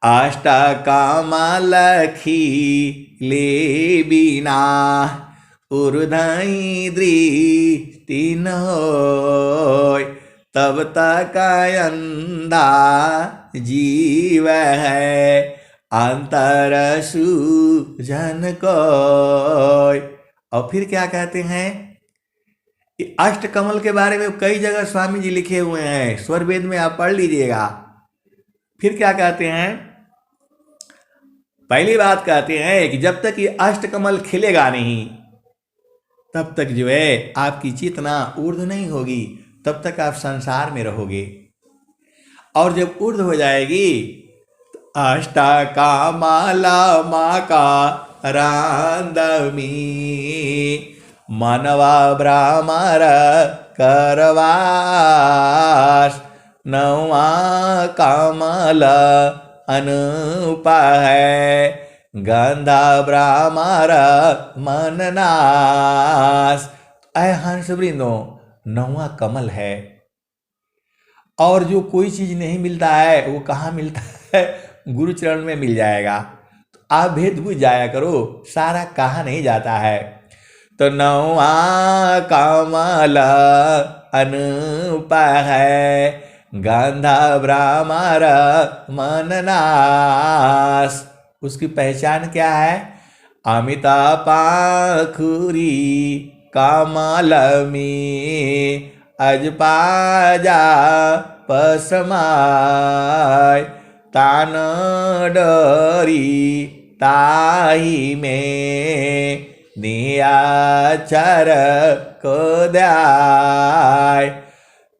अष्टकामा लखी ले बिना, उर्धई दृष्टि न होय, तब तक अंधा जीव है, अंतर सूझन कोय। और फिर क्या कहते हैं, अष्ट कमल के बारे में कई जगह स्वामी जी लिखे हुए हैं, स्वरवेद में आप पढ़ लीजिएगा। फिर क्या कहते हैं, पहली बात कहते हैं कि जब तक ये अष्ट कमल खिलेगा नहीं, तब तक जो है आपकी चेतना ऊर्ध्व नहीं होगी, तब तक आप संसार में रहोगे। और जब ऊर्ध्व हो जाएगी, अष्टका माला माँ का रांदमी, मानवा ब्राह्मण करवास, नवा कमल अनुपा है, गंधा ब्राह्मण मननास। ऐ हंस वृंदो, नवा कमल है, और जो कोई चीज नहीं मिलता है वो कहाँ मिलता है, गुरु चरण में मिल जाएगा। तो आप भेद बुझ जाया करो, सारा कहाँ नहीं जाता है। तो नवा कमल अनुपा है, गंधा ब्राह्मण मननास। उसकी पहचान क्या है, अमिता पाखुरी कमलमी, अजपाजा पसमाय, तान डरी ताही में, नियाचर को द्याय,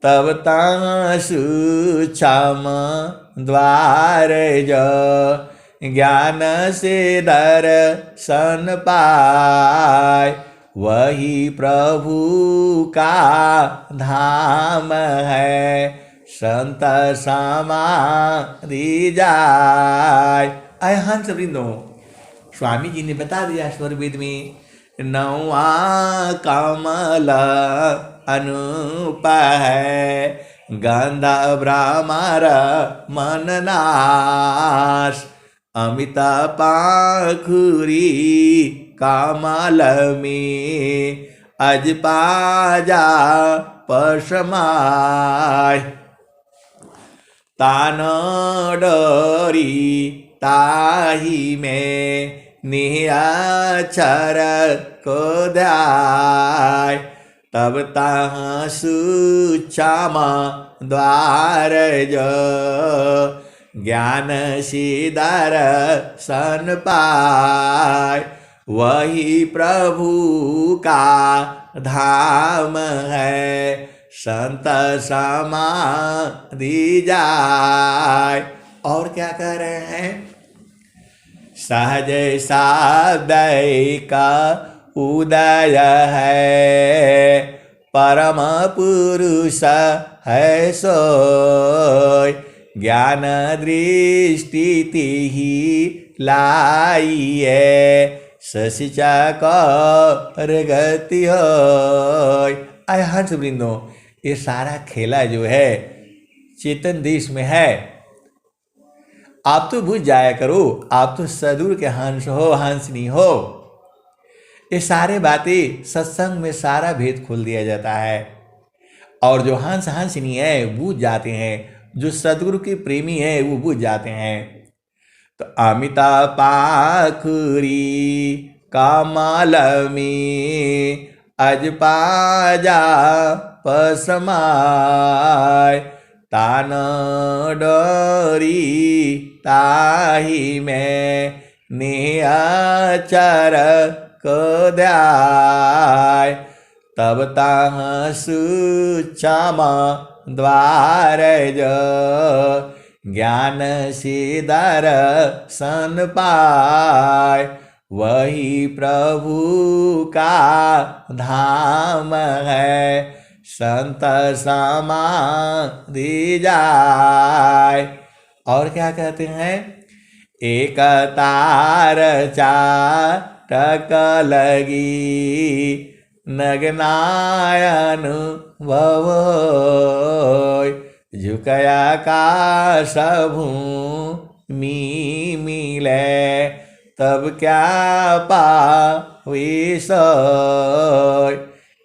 तब तासु छम द्वार जो, ज्ञान से दर्शन पाय, वही प्रभु का धाम है, संत समाधि जाय। ऐ हंस वृंदो, स्वामी जी ने बता दिया स्वरवेद में, नवा कमल अनुपा है, गंधा ब्राह्मण मननास, अमिता पाखुरी कमल में, अज पाजा पसमाय तान डरी ताही में निराचर को ध्याय तब तहाँ सुचामा द्वार जो ज्ञान सीधर सन पाय वही प्रभु का धाम है संत समाधि जाय। और क्या कह रहे हैं? सहज सादय का उदय है परम पुरुष है सोय ज्ञान दृष्टि ही लाइए ससिचा कर गति हो। आय हंस वृंदो, ये सारा खेला जो है चेतन देश में है। आप तो बुझ जाया करो, आप तो सदूर के हंस हो, हंसनी हो। ये सारे बातें सत्संग में सारा भेद खोल दिया जाता है। और जो हंस हंसनी है बुझ जाते हैं, जो सदगुरु के प्रेमी है वो बुझ जाते हैं। तो अमिता पाखुरी कमल में अज पाजा पसमाय तान डरी ताही में नियाचर को ध्याय तब तहाँ सुचामा द्वार जो ज्ञान सीधर सन पाय वही प्रभु का धाम है संत समाधि जाय। और क्या कहते हैं? एक तार चाटक लगी नगनायन भवोय झुकया का सबू मी मिले तब क्या पावी सोय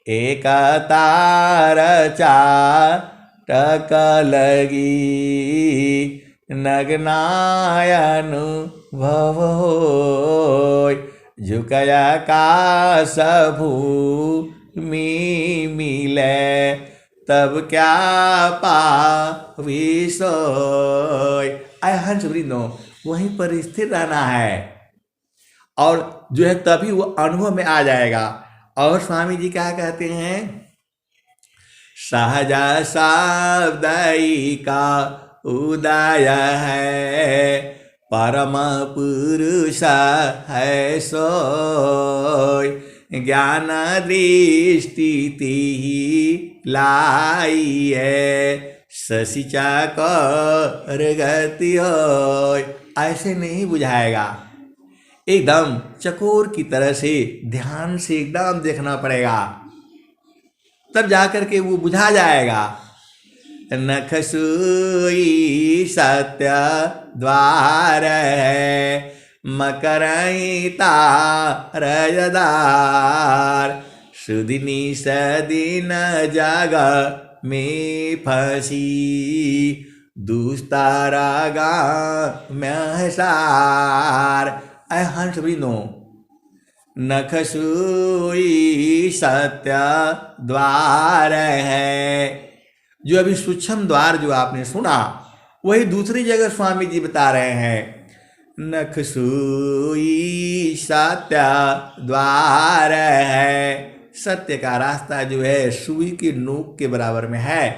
एक तार चाटक लगी नगनायन भवोय झुकया का सबू मी मिले तब क्या पावी सोय। आय हंस वृंदो, वहीं पर स्थिर रहना है और जो है तभी वो अनुभव में आ जाएगा। और स्वामी जी क्या कहते हैं? सहजा सावदाई का उदय है परम पुरुष है सोय ज्ञान दृष्टि ही लाइए ससिचा कर गति होय। ऐसे नहीं बुझाएगा, एकदम चकोर की तरह से ध्यान से एकदम देखना पड़ेगा, तब जाकर के वो बुझा जाएगा। नखसुई सत्य द्वार है मकरईता रजदार सुदिनी सदिन जग में फंसी दुस्तारागा महसार। ऐ हंस वृंदो, नखसुई सत्य द्वार है। जो अभी सूक्ष्म द्वार जो आपने सुना वही दूसरी जगह स्वामी जी बता रहे हैं। नखसुई सत्य द्वार है, सत्य का रास्ता जो है सुई की नोक के बराबर में है।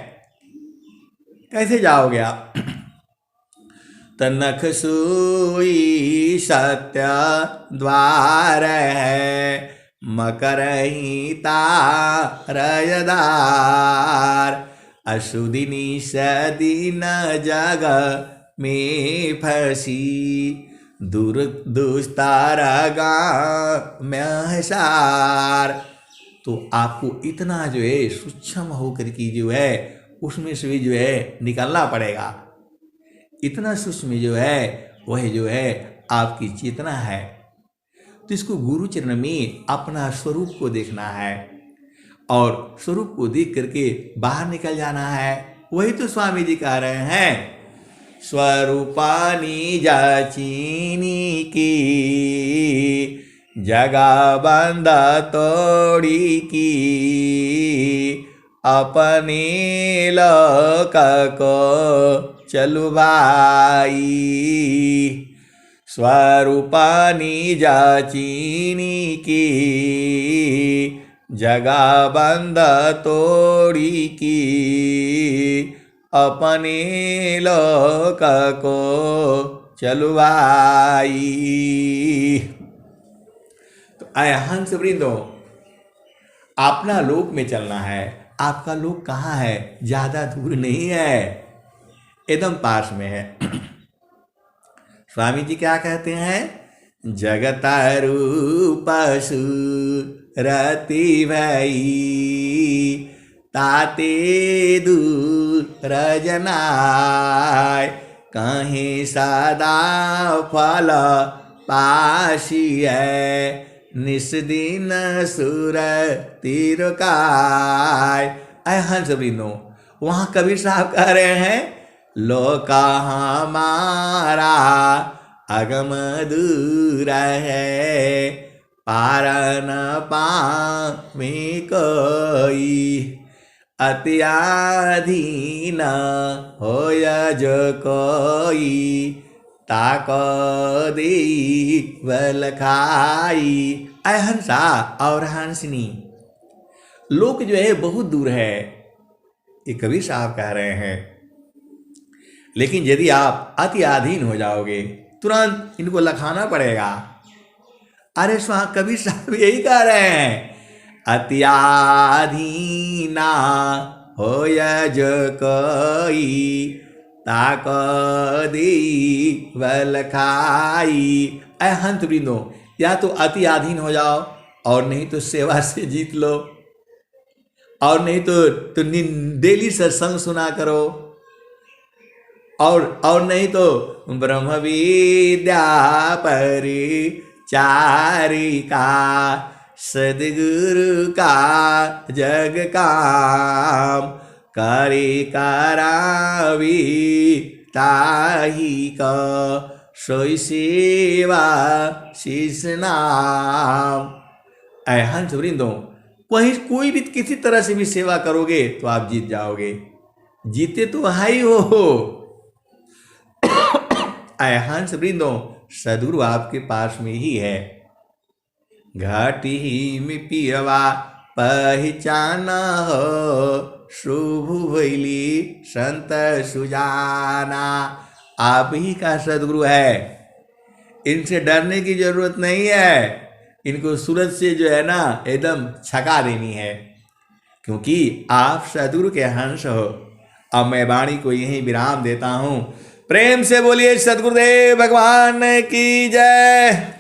कैसे जाओगे आप? नखसुई सत्य द्वार है मकरहिता रजदार अशुदिनी सदीन जग में फंसी दूर दुस्तारगा महसार। तो आपको इतना जो है सूक्ष्म होकर की जो है उसमें से भी जो है निकलना पड़ेगा। इतना सूक्ष्म जो है वह जो है आपकी चेतना है। तो इसको गुरु चरण में अपना स्वरूप को देखना है। और स्वरूप को देख करके बाहर निकल जाना है। वही तो स्वामी जी कह रहे हैं, स्वरूपानी जाचीनी की जगह बंद तोड़ी की, अपने लोक को चलु भाई। स्वरूपानी जाचीनी की जगह बंद तोड़ी की, अपने लोक को चलु भाई। तो आए हंस वृंदो, अपना लोक में चलना है। आपका लोक कहाँ है? ज्यादा दूर नहीं है, एकदम पास में है। स्वामी जी क्या कहते हैं? जगत रूप रति भई, ताते दूर जनाय, कहीं सदा फल पाशी है, निस्दिन सुर तिरकाय। आय हंस वृंदो, वहाँ कबीर साहब कह रहे हैं, लोका हमारा अगम दूर है, पार न पावे कोई, अत्याधीन होय जो कोई, ताको दी बल खाई। अय हंसा और हंसनी, लोक जो है बहुत दूर है, ये कबीर साहब कह रहे हैं। लेकिन यदि आप अति अधीन हो जाओगे, तुरंत इनको लखाना पड़ेगा। अरे कबीर साहब यही कह रहे हैं, अत्याधीना होय जो कोई, ताको दी बल खाई। ऐ हंत वृंदो, या तो अति अधीन हो जाओ, और नहीं तो सेवा से जीत लो, और नहीं तो डेली सत्संग सुना करो, और नहीं तो ब्रह्म विद्या परिचारिका, सदगुरु का जग काम, करी करावी ताही का, सोई सेवा शीस नाम। ऐ हंस वृंदो, कोई भी किसी तरह से भी सेवा करोगे तो आप जीत जाओगे, जीते तो हाई हो। ऐ हंस वृंदो, सदगुरु आपके पास में ही है। घाटी में पियवा पहचाना हो, शुभ भैली संत सुजाना। आप ही का सदगुरु है, इनसे डरने की जरूरत नहीं है। इनको सूरज से जो है ना एकदम छका देनी है, क्योंकि आप सदगुरु के हंस हो। अब मैं वाणी को यहीं विराम देता हूँ। प्रेम से बोलिए सदगुरुदेव भगवान की जय।